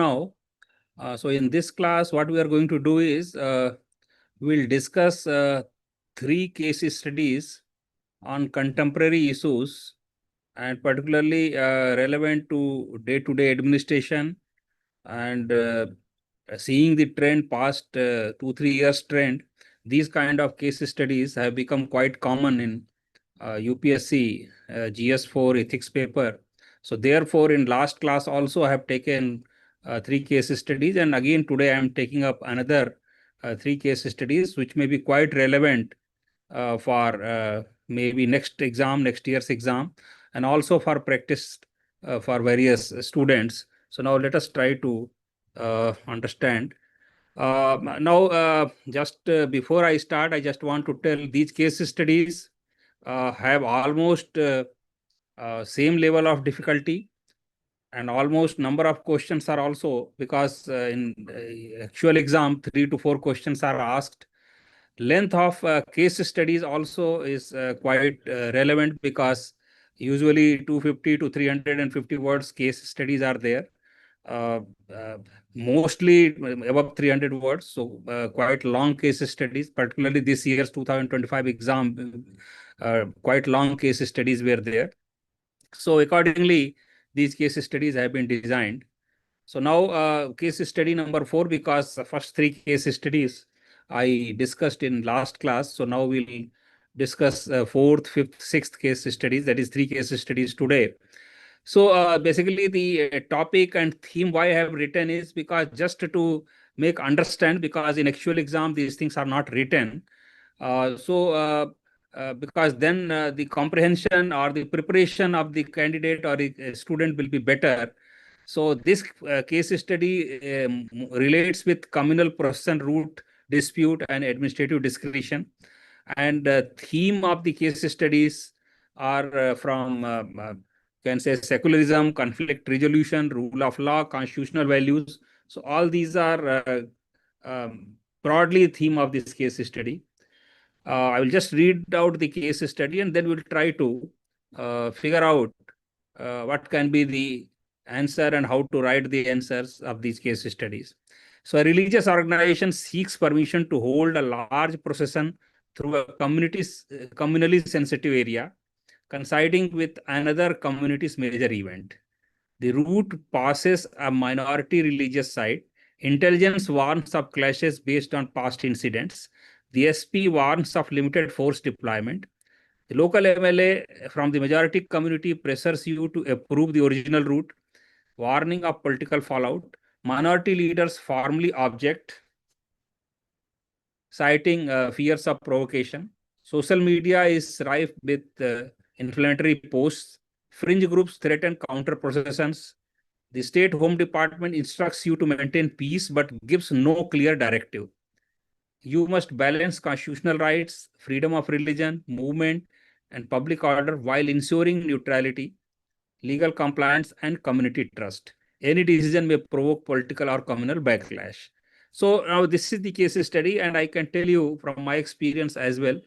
now. So in this class, what we are going to do is we'll discuss three case studies on contemporary issues and particularly relevant to day-to-day administration and seeing the trend past 2-3 years trend. These kind of case studies have become quite common in UPSC GS4 ethics paper. So therefore, in last class also I have taken three case studies, and again today I am taking up another three case studies which may be quite relevant for maybe next exam, next year's exam, and also for practice for various students. So now let us try to understand. Just before I start, I just want to tell these case studies have almost same level of difficulty, and almost number of questions are also, because in actual exam 3 to 4 questions are asked. Length of case studies also is quite relevant, because usually 250 to 350 words case studies are there. Uh, uh, Mostly above 300 words. So quite long case studies, particularly this year's 2025 exam, quite long case studies were there. So accordingly, these case studies have been designed. So now case study number 4, because the first three case studies I discussed in last class. So now we'll discuss fourth, fifth, sixth case studies, that is three case studies today. So basically the topic and theme why I have written is because just to make understand, because in actual exam these things are not written. Because then the comprehension or the preparation of the candidate or the student will be better. So this case study relates with communal process root dispute and administrative discretion. And theme of the case studies are from can say secularism, conflict resolution, rule of law, constitutional values. So all these are broadly theme of this case study. I will just read out the case study, and then we'll try to figure out what can be the answer and how to write the answers of these case studies. So a religious organization seeks permission to hold a large procession through a communally sensitive area coinciding with another community's major event. The route passes a minority religious site. Intelligence warns of clashes based on past incidents. The SP warns of limited force deployment. The local MLA from the majority community pressures you to approve the original route, warning of political fallout. Minority leaders formally object, citing fears of provocation. Social media is rife with inflammatory posts. Fringe groups threaten counter processions. The State Home Department instructs you to maintain peace but gives no clear directive. You must balance constitutional rights, freedom of religion, movement, and public order while ensuring neutrality, legal compliance, and community trust. Any decision may provoke political or communal backlash. So now this is the case study, and I can tell you from my experience as well,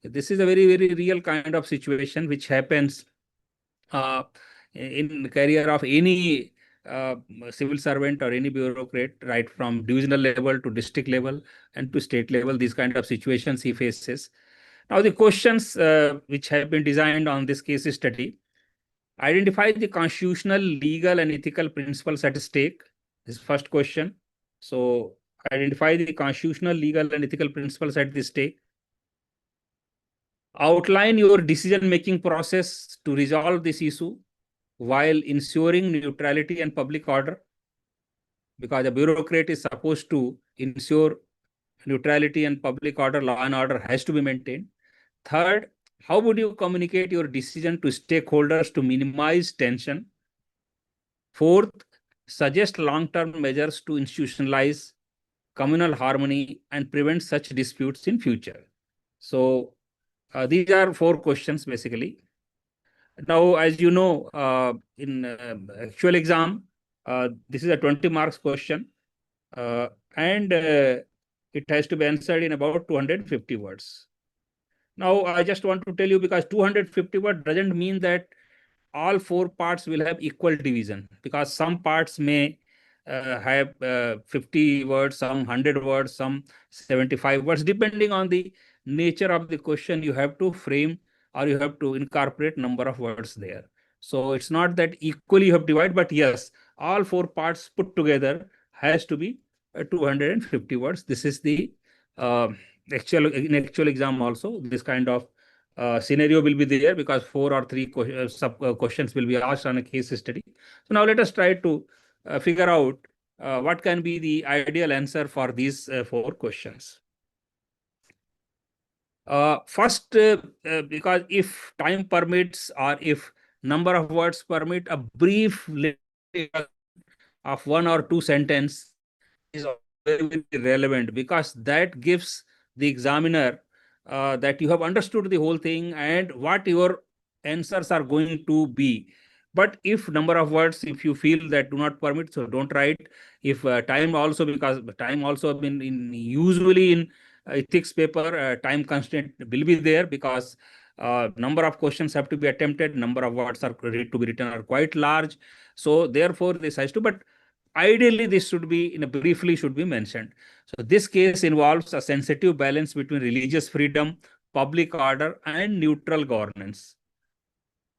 this is a very, very real kind of situation which happens uh, in the career of any civil servant or any bureaucrat, right from divisional level to district level and to state level. These kind of situations he faces. Now the questions which have been designed on this case study: identify the constitutional, legal, and ethical principles at stake. This is first question. So identify the constitutional, legal, and ethical principles at the stake. Outline your decision-making process to resolve this issue while ensuring neutrality and public order, because a bureaucrat is supposed to ensure neutrality and public order, law and order has to be maintained. Third, how would you communicate your decision to stakeholders to minimize tension? Fourth, suggest long-term measures to institutionalize communal harmony and prevent such disputes in future. So these are 4 questions basically. Now, as you know, in actual exam, this is a 20 marks question, and it has to be answered in about 250 words. Now, I just want to tell you, because 250 words doesn't mean that all 4 parts will have equal division, because some parts may have 50 words, some 100 words, some 75 words, depending on the nature of the question. You have to frame or you have to incorporate number of words there. So it's not that equally you have divided, but yes, all four parts put together has to be 250 words. This is the in actual exam also. This kind of scenario will be there because 4 or 3 questions will be asked on a case study. So now let us try to figure out what can be the ideal answer for these 4 questions. First, because if time permits or if number of words permit, a brief of 1 or 2 sentences is very, very relevant, because that gives the examiner that you have understood the whole thing and what your answers are going to be. But if number of words, if you feel that do not permit, so don't write. If time also, because time also been in usually in ethics paper, time constraint will be there, because number of questions have to be attempted, number of words are to be written are quite large. So therefore this has to, but ideally this should be in a briefly should be mentioned. So this case involves a sensitive balance between religious freedom, public order, and neutral governance.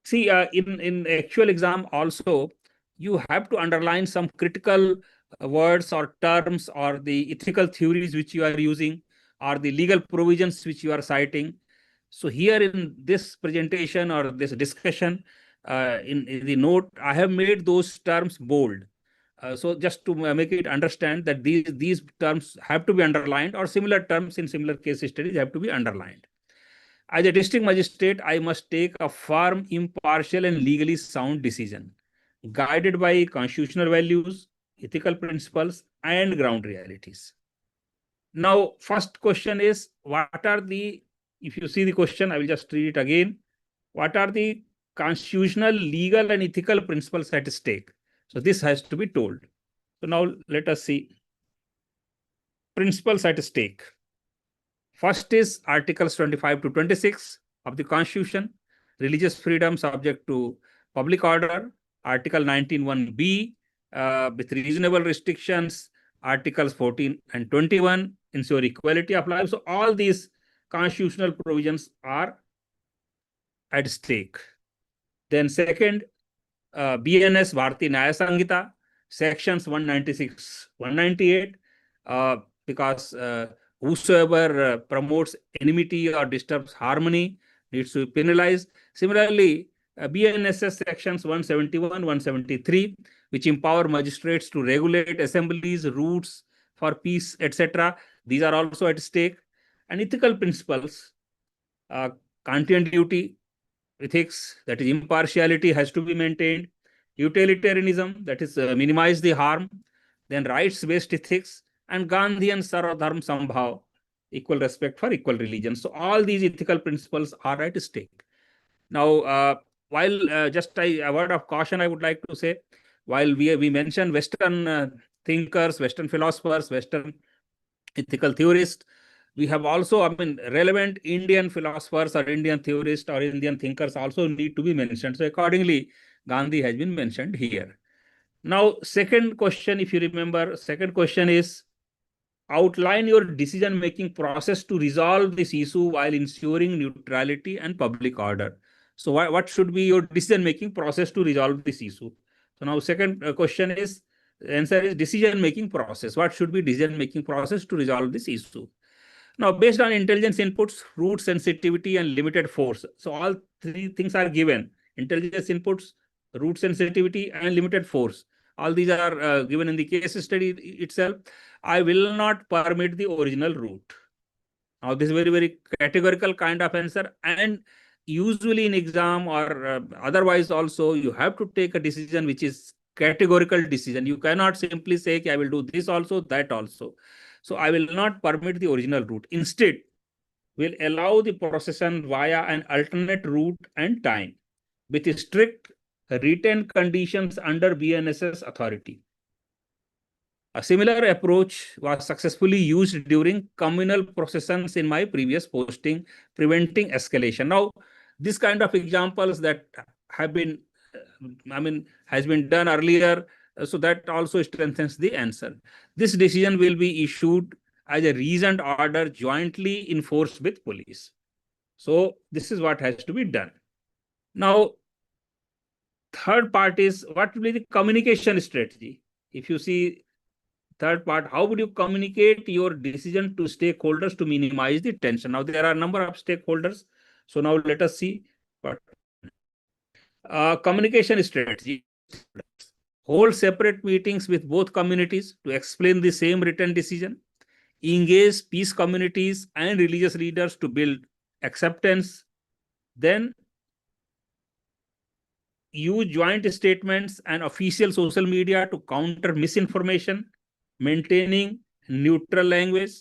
See, in actual exam also, you have to underline some critical words or terms or the ethical theories which you are using or the legal provisions which you are citing. So here in this presentation or this discussion, in the note, I have made those terms bold. So just to make it understand that these terms have to be underlined, or similar terms in similar case studies have to be underlined. As a district magistrate, I must take a firm, impartial, and legally sound decision, guided by constitutional values, ethical principles, and ground realities. Now, first question is, what are the, if you see the question, I will just read it again. What are the constitutional, legal, and ethical principles at stake? So this has to be told. So now let us see. Principles at stake. First is Articles 25 to 26 of the Constitution, religious freedom subject to public order, Article 19(1)(b) with reasonable restrictions, Articles 14 and 21 ensure equality of life. So all these constitutional provisions are at stake. Then second, BNS Bharati Nyaya Sanghita, sections 196, 198, because whosoever promotes enmity or disturbs harmony needs to be penalized. Similarly, BNSS sections 171, 173, which empower magistrates to regulate assemblies, routes for peace, etc. These are also at stake. And ethical principles, Kantian duty, ethics, that is impartiality has to be maintained. Utilitarianism, that is minimize the harm. Then rights-based ethics, and Gandhian Sarvadharm Sambhav, equal respect for equal religion. So all these ethical principles are at stake. Now, while just a word of caution, I would like to say, while we mentioned Western thinkers, Western philosophers, Western ethical theorists, we have also, relevant Indian philosophers or Indian theorists or Indian thinkers also need to be mentioned. So accordingly, Gandhi has been mentioned here. Now, second question, if you remember, second question is, outline your decision-making process to resolve this issue while ensuring neutrality and public order. So what should be your decision-making process to resolve this issue? So now second question is, answer is decision-making process. What should be decision-making process to resolve this issue? Now, based on intelligence inputs, root sensitivity, and limited force. So all three things are given: intelligence inputs, root sensitivity, and limited force. All these are given in the case study itself. I will not permit the original route. Now, this is very, very categorical kind of answer. And usually in exam or otherwise also, you have to take a decision which is categorical decision. You cannot simply say, okay, I will do this also, that also. So I will not permit the original route. Instead, will allow the procession via an alternate route and time with strict written conditions under BNSS authority. A similar approach was successfully used during communal processions in my previous posting, preventing escalation. Now, this kind of examples that have been, has been done earlier, So that also strengthens the answer. This decision will be issued as a reasoned order jointly enforced with police. So this is what has to be done. Now, third part is what will be the communication strategy. If you see third part, how would you communicate your decision to stakeholders to minimize the tension? Now, there are a number of stakeholders. So now let us see what communication strategy. Hold separate meetings with both communities to explain the same written decision. Engage peace communities and religious leaders to build acceptance. Then use joint statements and official social media to counter misinformation, maintaining neutral language.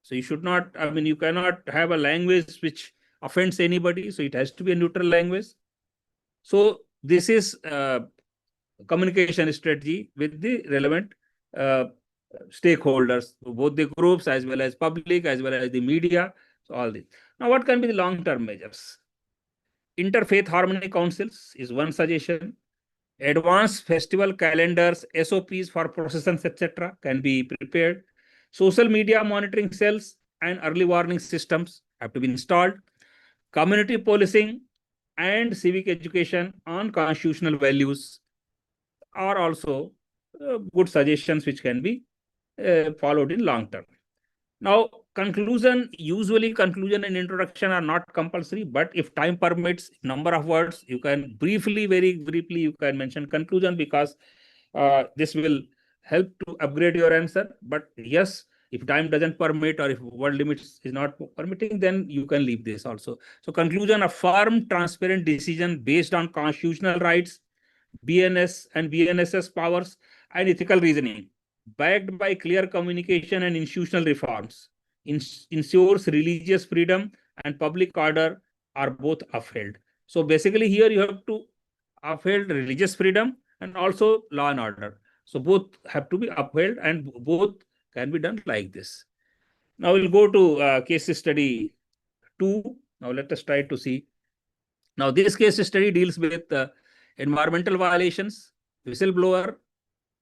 So you should not, I mean, you cannot have a language which offends anybody. So it has to be a neutral language. So this is communication strategy with the relevant stakeholders, both the groups as well as public, as well as the media. So all this. Now, what can be the long-term measures? Interfaith harmony councils is one suggestion. Advanced festival calendars, SOPs for processions, etc., can be prepared. Social media monitoring cells and early warning systems have to be installed. Community policing and civic education on constitutional values are also good suggestions which can be followed in long term. Now, usually conclusion and introduction are not compulsory, but if time permits, number of words, you can very briefly, you can mention conclusion, because this will help to upgrade your answer. But yes, if time doesn't permit, or if word limits is not permitting, then you can leave this also. So conclusion, a firm, transparent decision based on constitutional rights, BNS and BNSS powers, and ethical reasoning, backed by clear communication and institutional reforms, ensures religious freedom and public order are both upheld. So basically here you have to uphold religious freedom and also law and order. So both have to be upheld, and both can be done like this. Now we'll go to case study 2. Now let us try to see. Now this case study deals with environmental violations, whistleblower,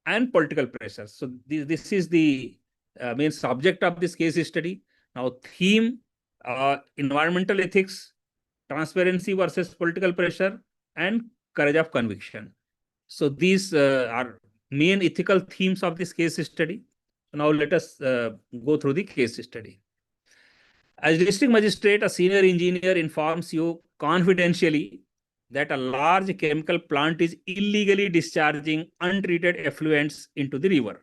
and political pressure. So this is the main subject of this case study. Now theme, environmental ethics, transparency versus political pressure, and courage of conviction. So these are main ethical themes of this case study. So now let us go through the case study. As district magistrate, a senior engineer informs you confidentially that a large chemical plant is illegally discharging untreated effluents into the river.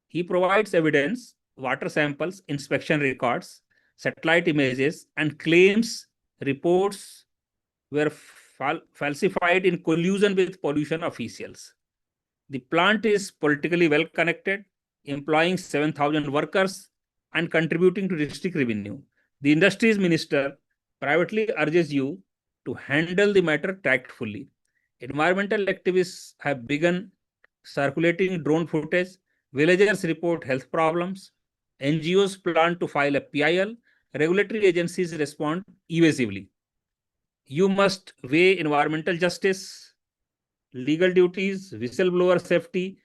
He provides evidence, water samples, inspection records, satellite images, and claims reports were falsified in collusion with pollution officials. The plant is politically well connected, employing 7,000 workers and contributing to district revenue. The industries minister privately urges you to handle the matter tactfully. Environmental activists have begun circulating drone footage. Villagers report health problems. NGOs plan to file a PIL. Regulatory agencies respond evasively. You must weigh environmental justice, legal duties, whistleblower safety,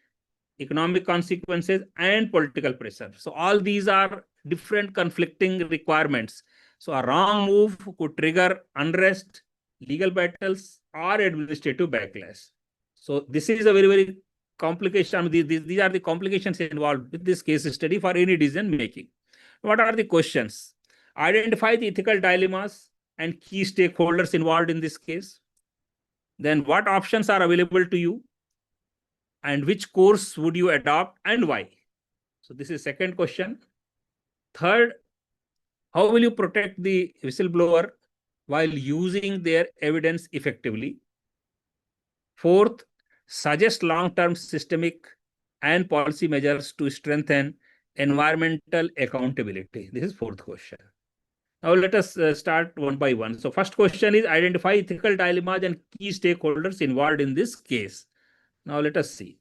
economic consequences, and political pressure. So all these are different conflicting requirements. So a wrong move could trigger unrest, legal battles, or administrative backlash. So this is a very complication. These are the complications involved with this case study for any decision making. What are the questions? Identify the ethical dilemmas and key stakeholders involved in this case. Then what options are available to you, and which course would you adopt and why? So this is second question. Third, how will you protect the whistleblower while using their evidence effectively? Fourth, suggest long-term systemic and policy measures to strengthen environmental accountability. This is fourth question. Now let us start one by one. So first question is identify ethical dilemmas and key stakeholders involved in this case. Now let us see.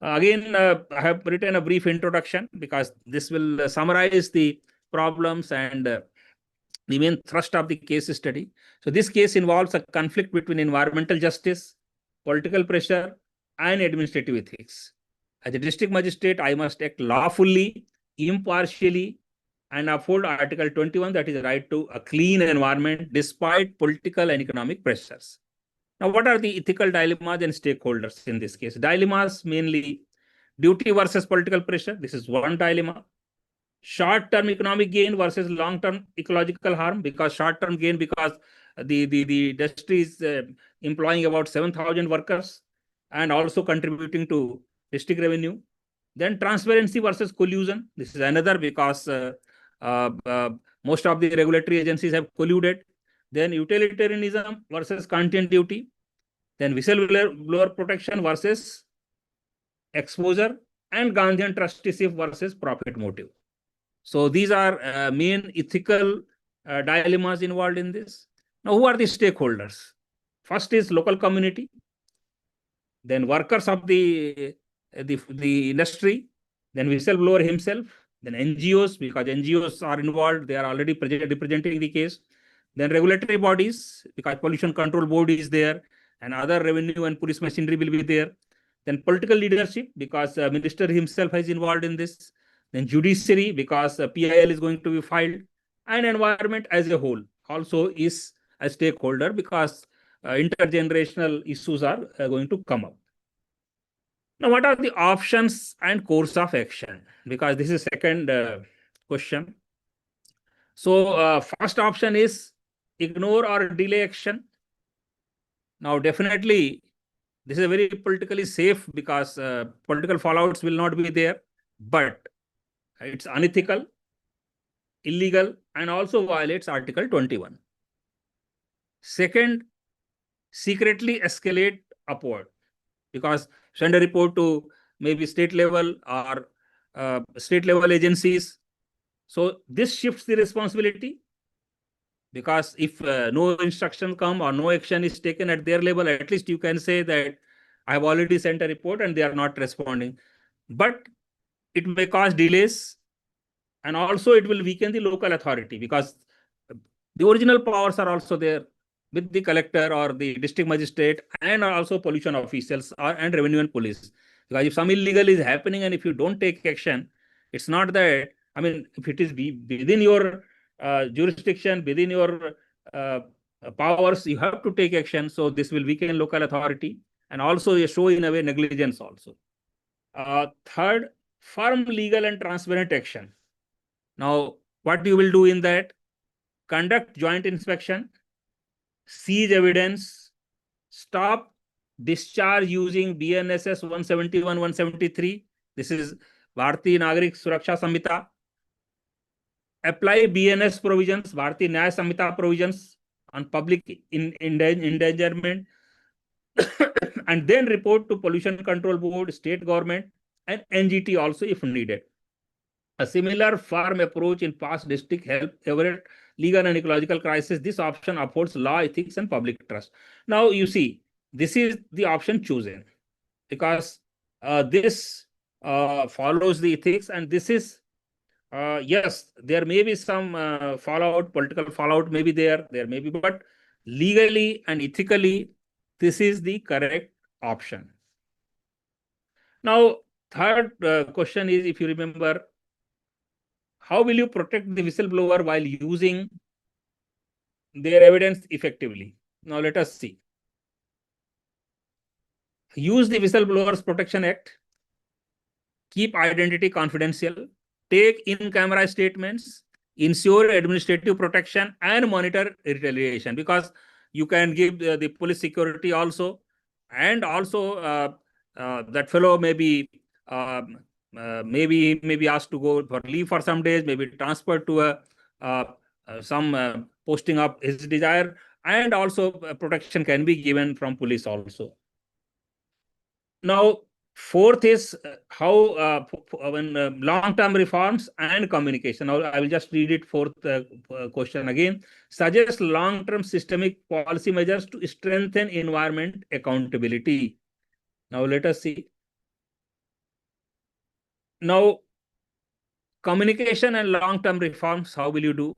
Again, I have written a brief introduction because this will summarize the problems and the main thrust of the case study. So this case involves a conflict between environmental justice, political pressure, and administrative ethics. As a district magistrate, I must act lawfully, impartially, and uphold Article 21, that is the right to a clean environment despite political and economic pressures. Now, what are the ethical dilemmas and stakeholders in this case? Dilemmas mainly duty versus political pressure. This is one dilemma. Short-term economic gain versus long-term ecological harm, because short-term gain, because the industry is employing about 7,000 workers and also contributing to district revenue. Then transparency versus collusion. This is another, because uh, uh, most of the regulatory agencies have colluded. Then utilitarianism versus content duty. Then whistleblower protection versus exposure, and Gandhian trusteeship versus profit motive. So these are main ethical dilemmas involved in this. Now, who are the stakeholders? First is local community, then workers of the industry, then whistleblower himself, then NGOs, because NGOs are involved, they are already representing the case. Then regulatory bodies, because pollution control board is there, and other revenue and police machinery will be there. Then political leadership, because minister himself is involved in this. Then judiciary, because PIL is going to be filed, and environment as a whole also is a stakeholder, because intergenerational issues are going to come up. Now, what are the options and course of action? Because this is second question. So, first option is ignore or delay action. Now, definitely, this is a very politically safe, because political fallouts will not be there, but it's unethical, illegal, and also violates Article 21. Second, secretly escalate upward, because send a report to maybe state level or state level agencies. So this shifts the responsibility, because if no instruction come or no action is taken at their level, at least you can say that I have already sent a report and they are not responding. But it may cause delays, and also it will weaken the local authority, because the original powers are also there with the collector or the district magistrate, and also pollution officials and revenue and police. Because if some illegal is happening and if you don't take action, it's not that, I mean, if it is within your jurisdiction, within your powers, you have to take action. So this will weaken local authority, and also show in a way negligence also. Third, firm legal and transparent action. Now, what you will do in that? Conduct joint inspection, seize evidence, stop discharge using BNSS 171, 173. This is Bharatiya Nagarik Suraksha Samhita. Apply BNS provisions, Bharatiya Nyaya Samhita provisions on public endangerment, and then report to Pollution Control Board, state government, and NGT also if needed. A similar firm approach in past district help avert legal and ecological crisis. This option upholds law, ethics, and public trust. Now, you see, this is the option chosen, because this follows the ethics, and this is, yes, there may be some fallout, political fallout may be there may be, but legally and ethically, this is the correct option. Now, third question is, if you remember, how will you protect the whistleblower while using their evidence effectively? Now, let us see. Use the Whistleblowers Protection Act. Keep identity confidential. Take in-camera statements. Ensure administrative protection and monitor retaliation, because you can give the police security also, and also that fellow may be maybe asked to go for leave for some days, maybe transferred to some posting of his desire, and also protection can be given from police also. Now, fourth is how when long-term reforms and communication. Now, I will just read it. Fourth question again. Suggest long-term systemic policy measures to strengthen environment accountability. Now, let us see. Now, communication and long-term reforms, how will you do?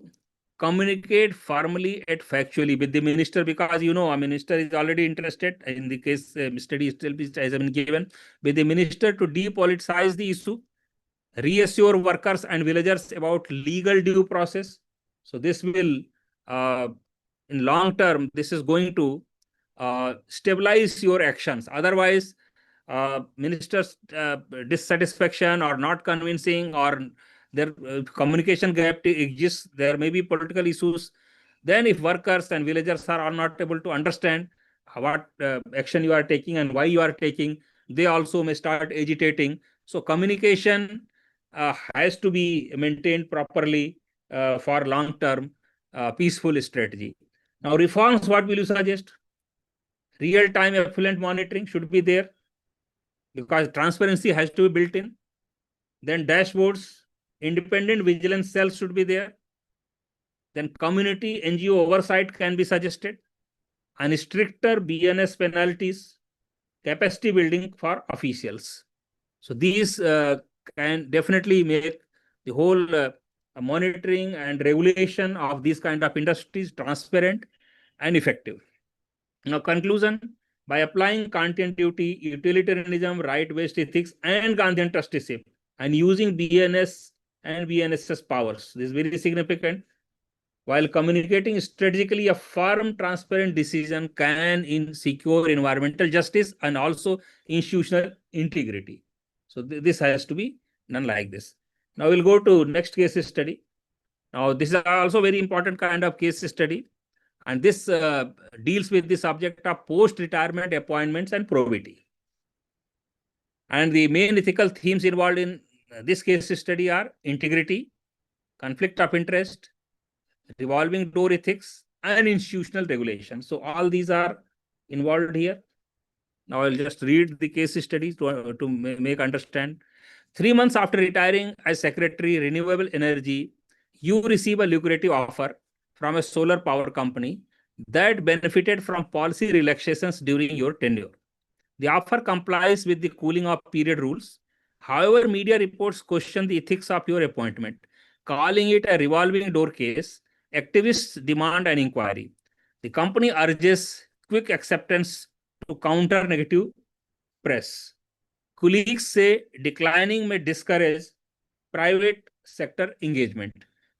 communicate formally and factually with the minister, because a minister is already interested in the case study still has been given with the minister to depoliticize the issue, reassure workers and villagers about legal due process. So this will, in long term, this is going to stabilize your actions. Otherwise, ministers' dissatisfaction or not convincing, or their communication gap exists, there may be political issues. Then if workers and villagers are all not able to understand what action you are taking and why you are taking, they also may start agitating. So communication has to be maintained properly for long-term peaceful strategy. Now, reforms, what will you suggest? Real-time effluent monitoring should be there, because transparency has to be built in. Then dashboards, independent vigilance cells should be there. Then community NGO oversight can be suggested, and stricter BNS penalties, capacity building for officials. So these can definitely make the whole monitoring and regulation of these kind of industries transparent and effective. Now, conclusion: by applying continuity, utilitarianism, right-based ethics, and Gandhian trusteeship, and using BNS and BNSS powers, this is very significant. While communicating strategically, a firm, transparent decision can secure environmental justice and also institutional integrity. So this has to be done like this. Now we'll go to next case study. Now this is also very important kind of case study, and this deals with the subject of post-retirement appointments and probity. And the main ethical themes involved in this case study are integrity, conflict of interest, revolving door ethics, and institutional regulation. So all these are involved here. Now I'll just read the case study to make understand. 3 months after retiring as Secretary Renewable Energy, you receive a lucrative offer from a solar power company that benefited from policy relaxations during your tenure. The offer complies with the cooling off period rules. However, media reports question the ethics of your appointment, calling it a revolving door case. Activists demand an inquiry. The company urges quick acceptance to counter negative press. Colleagues say declining may discourage private sector engagement.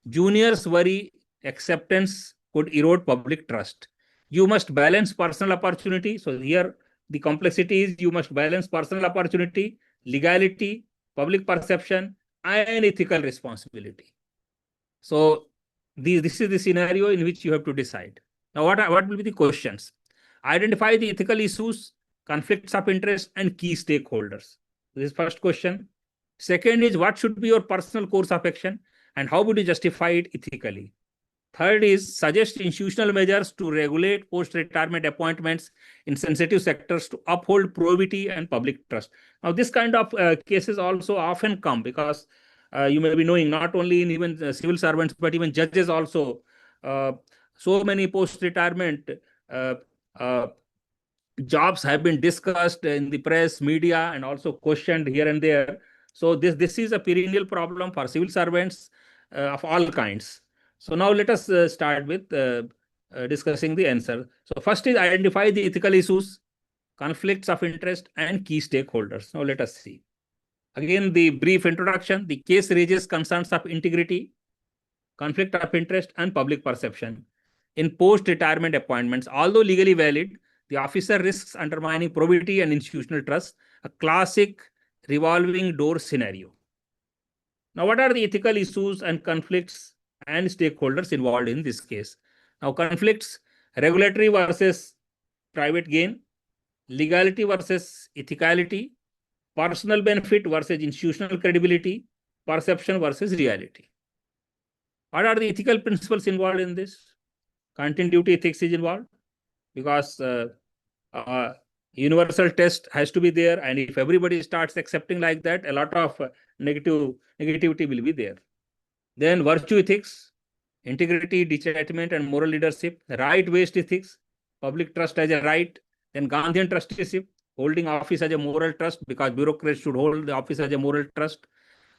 Juniors worry acceptance could erode public trust. You must balance personal opportunity. So here the complexity is you must balance personal opportunity, legality, public perception, and ethical responsibility. So this is the scenario in which you have to decide. Now, what will be the questions? Identify the ethical issues, conflicts of interest, and key stakeholders. This is first question. Second is, what should be your personal course of action, and how would you justify it ethically? Third is, suggest institutional measures to regulate post-retirement appointments in sensitive sectors to uphold probity and public trust. Now, this kind of cases also often come because you may be knowing not only in even civil servants, but even judges also. So many post-retirement jobs have been discussed in the press, media, and also questioned here and there. So this is a perennial problem for civil servants of all kinds. So now let us start with discussing the answer. So first is identify the ethical issues, conflicts of interest, and key stakeholders. Now let us see. Again, the brief introduction. The case raises concerns of integrity, conflict of interest, and public perception. In post-retirement appointments, although legally valid, the officer risks undermining probity and institutional trust, a classic revolving door scenario. Now, what are the ethical issues and conflicts and stakeholders involved in this case? Now, conflicts: regulatory versus private gain, legality versus ethicality, personal benefit versus institutional credibility, perception versus reality. What are the ethical principles involved in this? Continuity ethics is involved because universal test has to be there, and if everybody starts accepting like that, a lot of negativity will be there. Then virtue ethics, integrity, detachment, and moral leadership. Right-based ethics, public trust as a right. Then Gandhian trusteeship, holding office as a moral trust, because bureaucrats should hold the office as a moral trust.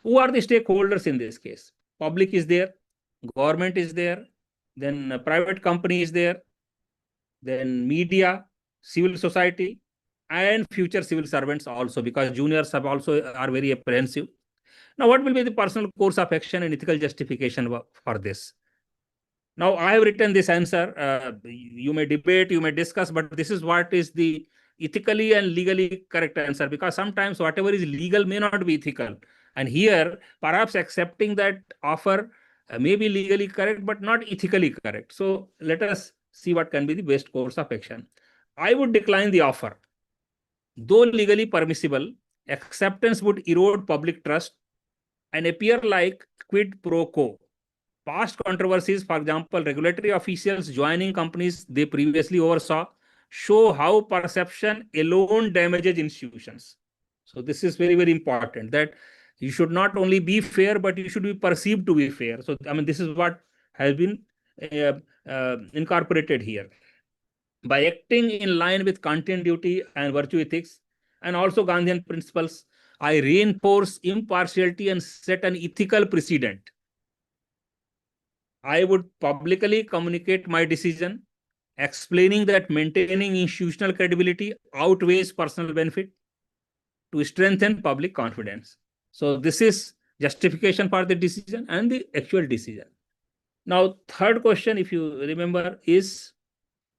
Who are the stakeholders in this case? Public is there, government is there, then private company is there, then media, civil society, and future civil servants also, because juniors have also are very apprehensive. Now, what will be the personal course of action and ethical justification for this? Now, I have written this answer. You may debate, you may discuss, but this is what is the ethically and legally correct answer, because sometimes whatever is legal may not be ethical. And here, perhaps accepting that offer may be legally correct, but not ethically correct. So let us see what can be the best course of action. I would decline the offer. Though legally permissible, acceptance would erode public trust and appear like quid pro quo. Past controversies, for example, regulatory officials joining companies they previously oversaw, show how perception alone damages institutions. So this is very, very important, that you should not only be fair, but you should be perceived to be fair. So, I mean, this is what has been incorporated here. By acting in line with content duty and virtue ethics, and also Gandhian principles, I reinforce impartiality and set an ethical precedent. I would publicly communicate my decision, explaining that maintaining institutional credibility outweighs personal benefit to strengthen public confidence. So this is justification for the decision and the actual decision. Now, third question, if you remember, is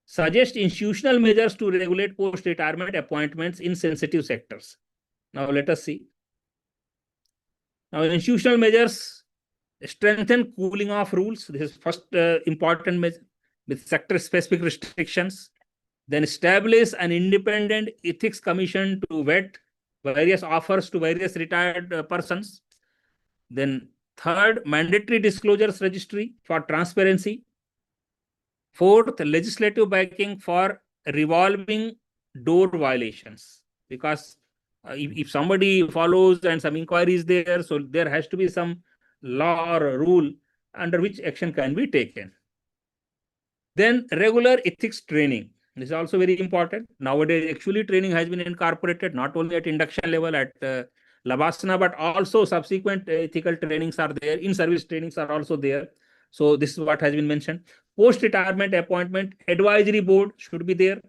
suggest institutional measures to regulate post-retirement appointments in sensitive sectors. Now, let us see. Now, institutional measures strengthen cooling off rules. This is first important measure with sector-specific restrictions. Then establish an independent ethics commission to vet various offers to various retired persons. Then third, mandatory disclosures registry for transparency. Fourth, legislative backing for revolving door violations, because if somebody follows and some inquiry is there, so there has to be some law or rule under which action can be taken. Then regular ethics training. This is also very important. Nowadays, actually training has been incorporated not only at induction level at Labasana, but also subsequent ethical trainings are there. In-service trainings are also there. So this is what has been mentioned. Post-retirement appointment advisory board should be there.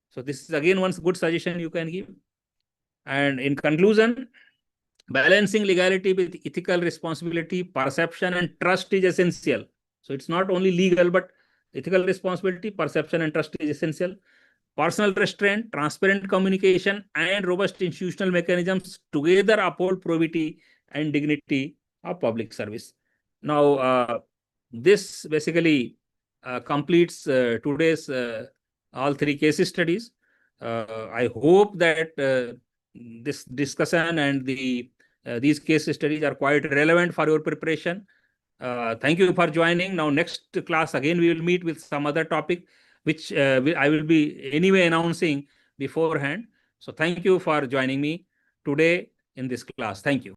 So this is again one good suggestion you can give. And in conclusion, balancing legality with ethical responsibility, perception, and trust is essential. So it's not only legal, but ethical responsibility, perception, and trust is essential. Personal restraint, transparent communication, and robust institutional mechanisms together uphold probity and dignity of public service. Now, this basically completes today's all three case studies. I hope that this discussion and these case studies are quite relevant for your preparation. Thank you for joining. Now, next class, again, we will meet with some other topic, which I will be anyway announcing beforehand. So thank you for joining me today in this class. Thank you.